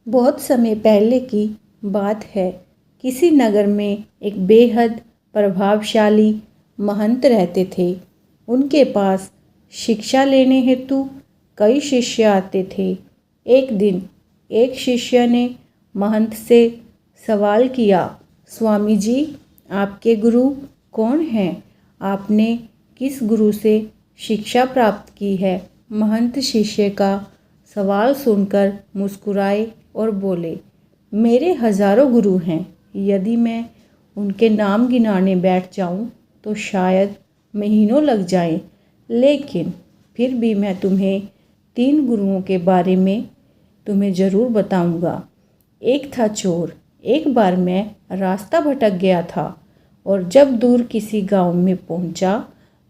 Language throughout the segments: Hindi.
बहुत समय पहले की बात है। किसी नगर में एक बेहद प्रभावशाली महंत रहते थे। उनके पास शिक्षा लेने हेतु कई शिष्य आते थे। एक दिन एक शिष्य ने महंत से सवाल किया, स्वामी जी, आपके गुरु कौन हैं? आपने किस गुरु से शिक्षा प्राप्त की है? महंत शिष्य का सवाल सुनकर मुस्कुराए और बोले, मेरे हजारों गुरु हैं। यदि मैं उनके नाम गिनाने बैठ जाऊं तो शायद महीनों लग जाएं, लेकिन फिर भी मैं तुम्हें 3 गुरुओं के बारे में तुम्हें ज़रूर बताऊंगा। एक था चोर। एक बार मैं रास्ता भटक गया था और जब दूर किसी गांव में पहुंचा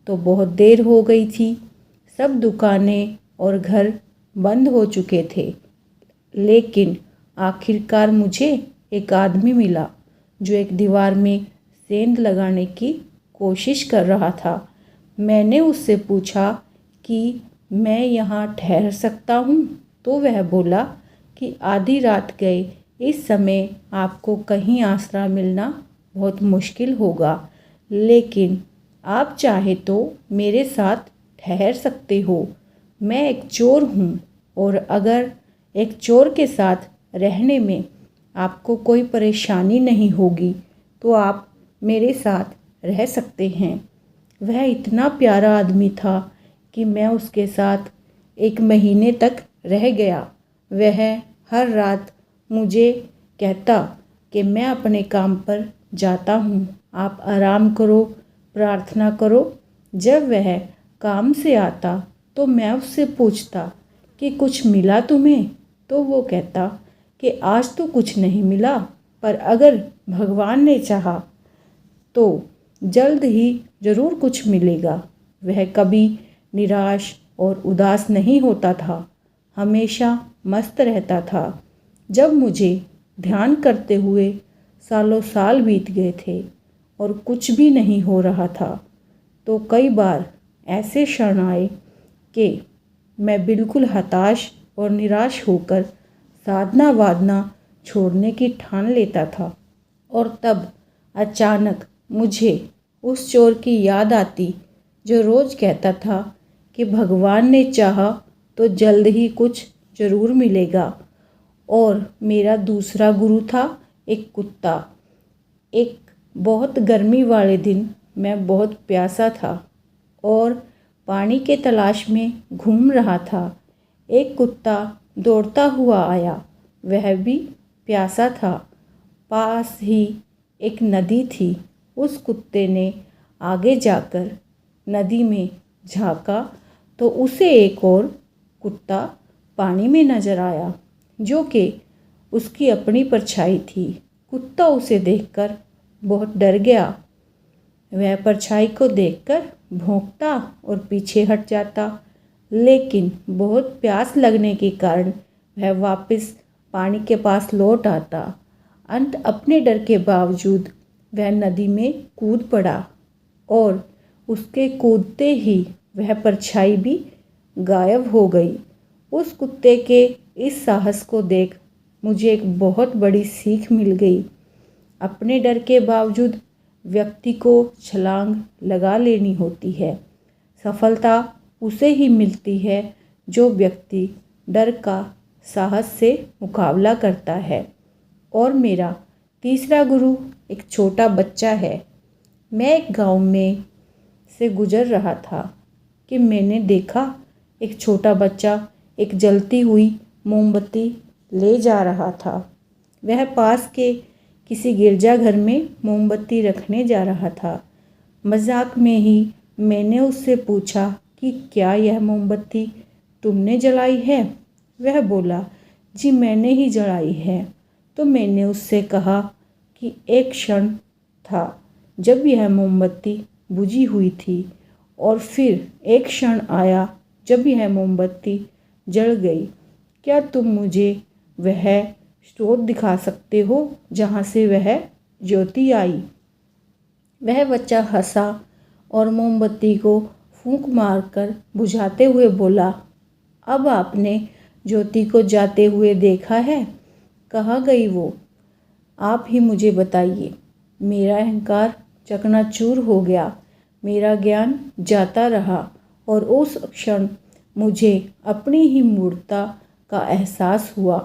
तो बहुत देर हो गई थी। सब दुकानें और घर बंद हो चुके थे, लेकिन आखिरकार मुझे एक आदमी मिला जो एक दीवार में सेंध लगाने की कोशिश कर रहा था। मैंने उससे पूछा कि मैं यहाँ ठहर सकता हूँ, तो वह बोला कि आधी रात गए इस समय आपको कहीं आसरा मिलना बहुत मुश्किल होगा, लेकिन आप चाहे तो मेरे साथ ठहर सकते हो। मैं एक चोर हूँ और अगर एक चोर के साथ रहने में आपको कोई परेशानी नहीं होगी तो आप मेरे साथ रह सकते हैं। वह इतना प्यारा आदमी था कि मैं उसके साथ 1 महीने तक रह गया। वह हर रात मुझे कहता कि मैं अपने काम पर जाता हूँ, आप आराम करो, प्रार्थना करो। जब वह काम से आता तो मैं उससे पूछता कि कुछ मिला तुम्हें? तो वो कहता कि आज तो कुछ नहीं मिला, पर अगर भगवान ने चाहा तो जल्द ही ज़रूर कुछ मिलेगा। वह कभी निराश और उदास नहीं होता था, हमेशा मस्त रहता था। जब मुझे ध्यान करते हुए सालों साल बीत गए थे और कुछ भी नहीं हो रहा था, तो कई बार ऐसे क्षण आए कि मैं बिल्कुल हताश और निराश होकर साधना वादना छोड़ने की ठान लेता था। और तब अचानक मुझे उस चोर की याद आती जो रोज़ कहता था कि भगवान ने चाहा तो जल्द ही कुछ ज़रूर मिलेगा। और मेरा दूसरा गुरु था एक कुत्ता। एक बहुत गर्मी वाले दिन मैं बहुत प्यासा था और पानी के तलाश में घूम रहा था। एक कुत्ता दौड़ता हुआ आया, वह भी प्यासा था। पास ही एक नदी थी। उस कुत्ते ने आगे जाकर नदी में झांका तो उसे एक और कुत्ता पानी में नजर आया, जो कि उसकी अपनी परछाई थी। कुत्ता उसे देखकर बहुत डर गया। वह परछाई को देखकर भौंकता और पीछे हट जाता, लेकिन बहुत प्यास लगने के कारण वह वापस पानी के पास लौट आता। अंत अपने डर के बावजूद वह नदी में कूद पड़ा और उसके कूदते ही वह परछाई भी गायब हो गई। उस कुत्ते के इस साहस को देख मुझे एक बहुत बड़ी सीख मिल गई। अपने डर के बावजूद व्यक्ति को छलांग लगा लेनी होती है। सफलता उसे ही मिलती है जो व्यक्ति डर का साहस से मुकाबला करता है। और मेरा तीसरा गुरु एक छोटा बच्चा है। मैं एक गांव में से गुजर रहा था कि मैंने देखा एक छोटा बच्चा एक जलती हुई मोमबत्ती ले जा रहा था। वह पास के किसी गिरजाघर में मोमबत्ती रखने जा रहा था। मजाक में ही मैंने उससे पूछा कि क्या यह मोमबत्ती तुमने जलाई है? वह बोला, जी मैंने ही जलाई है। तो मैंने उससे कहा कि एक क्षण था जब यह मोमबत्ती बुझी हुई थी और फिर एक क्षण आया जब यह मोमबत्ती जल गई। क्या तुम मुझे वह स्रोत दिखा सकते हो जहाँ से वह ज्योति आई? वह बच्चा हंसा और मोमबत्ती को फूंक मारकर बुझाते हुए बोला, अब आपने ज्योति को जाते हुए देखा है? कहाँ गई वो? आप ही मुझे बताइए। मेरा अहंकार चकनाचूर हो गया, मेरा ज्ञान जाता रहा और उस क्षण मुझे अपनी ही मूर्खता का एहसास हुआ।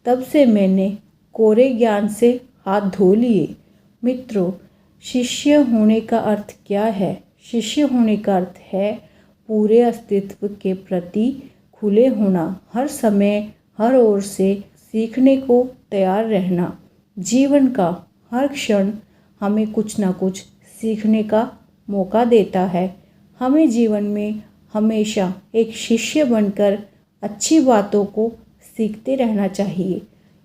तब से मैंने कोरे ज्ञान से हाथ धो लिए। मित्रों, शिष्य होने का अर्थ क्या है? शिष्य होने का अर्थ है पूरे अस्तित्व के प्रति खुले होना, हर समय हर ओर से सीखने को तैयार रहना। जीवन का हर क्षण हमें कुछ ना कुछ सीखने का मौका देता है। हमें जीवन में हमेशा एक शिष्य बनकर अच्छी बातों को सीखते रहना चाहिए।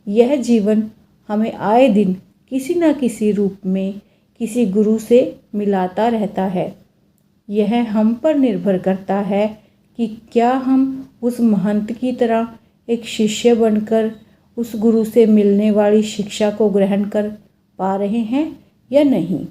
यह जीवन हमें आए दिन किसी न किसी रूप में किसी गुरु से मिलाता रहता है। यह हम पर निर्भर करता है कि क्या हम उस महंत की तरह एक शिष्य बनकर उस गुरु से मिलने वाली शिक्षा को ग्रहण कर पा रहे हैं या नहीं।